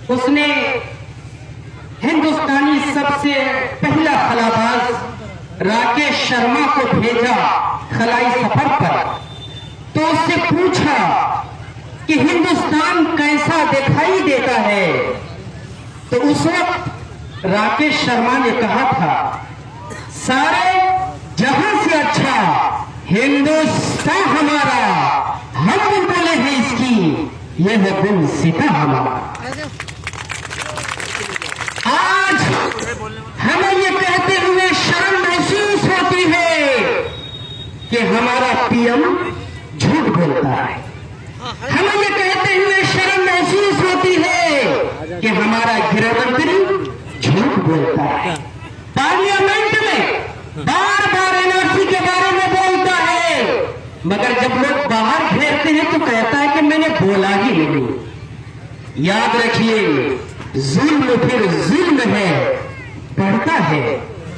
उसने हिंदुस्तानी सबसे पहला खलाबाज राकेश शर्मा को भेजा खलाई सफर पर। तो उससे पूछा कि हिंदुस्तान कैसा दिखाई देता है। तो उस वक्त राकेश शर्मा ने कहा था, सारे जहां से अच्छा हिंदुस्तान हमारा, हम भी बोले हैं इसकी, यह है गुलसिता हमारा। आज हमें ये कहते हुए शर्म महसूस होती है कि हमारा पीएम झूठ बोलता है। हमें ये कहते हुए शर्म महसूस होती है कि हमारा गृह मंत्री झूठ बोलता है। पार्लियामेंट में बार बार एनआरसी के बारे में बोलता है, मगर जब लोग बाहर घेरते हैं तो कहता है कि मैंने बोला ही नहीं। याद रखिए, जुल्म फिर जुल्म है, बढ़ता है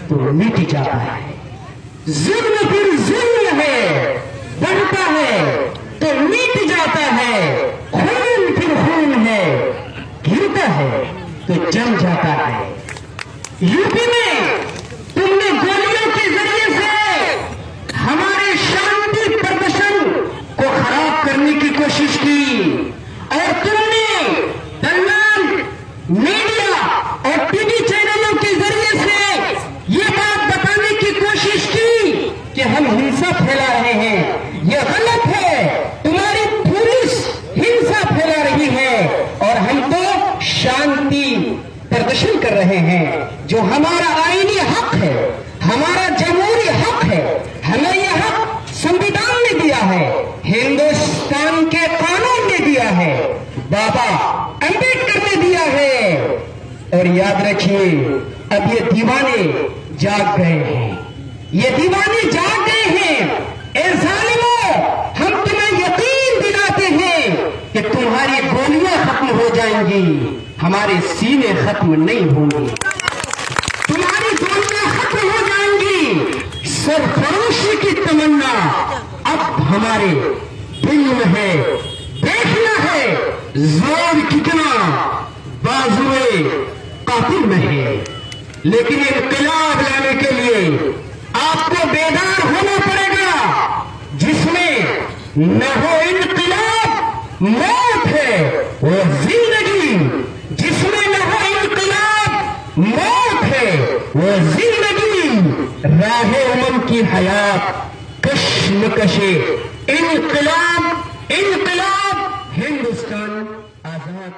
तो मिट जाता है। जुल्म फिर जुल्म है, बढ़ता है तो मिट जाता है। खून फिर खून है, गिरता है तो जम जाता है। यूपी में तुमने गोलियों के जरिए से हमारे शांति प्रदर्शन को खराब करने की कोशिश की, और तुमने दलाल मीडिया और टीवी चैनलों के जरिए से ये बात बताने की कोशिश की कि हम हिंसा फैला रहे हैं। यह गलत है, तुम्हारी पुलिस हिंसा फैला रही है और हम तो शांति प्रदर्शन कर रहे हैं, जो हमारा आईनी हक है, हमारा जमहूरी हक है। हमें यह हक संविधान ने दिया है, हिंदुस्तान के कानून ने दिया है, बाबा अम्बेडकर ने दिया है। और याद रखिए, अब ये दीवाने जाग गए हैं, ये दीवाने जाग गए हैं। ए जालिमों, हम तुम्हें यकीन दिलाते हैं कि तुम्हारी गोलियां खत्म हो जाएंगी, हमारे सीने खत्म नहीं होंगे। तुम्हारी गोलियां खत्म हो जाएंगी, सरफरोशी की तमन्ना अब हमारे दिल में है। देखना है जोर कितना बाजुए कातिल में है। लेकिन इनकलाब लाने के लिए आपको बेदार होना पड़ेगा, जिसमें न हो इनकलाब मौत है वो जिंदगी, जिसमें न हो इनकलाब मौत है वो जिंदगी, राहे उमम की हयात कश्मकशे। इनकलाब, इनकलाब, हिंदुस्तान आजाद।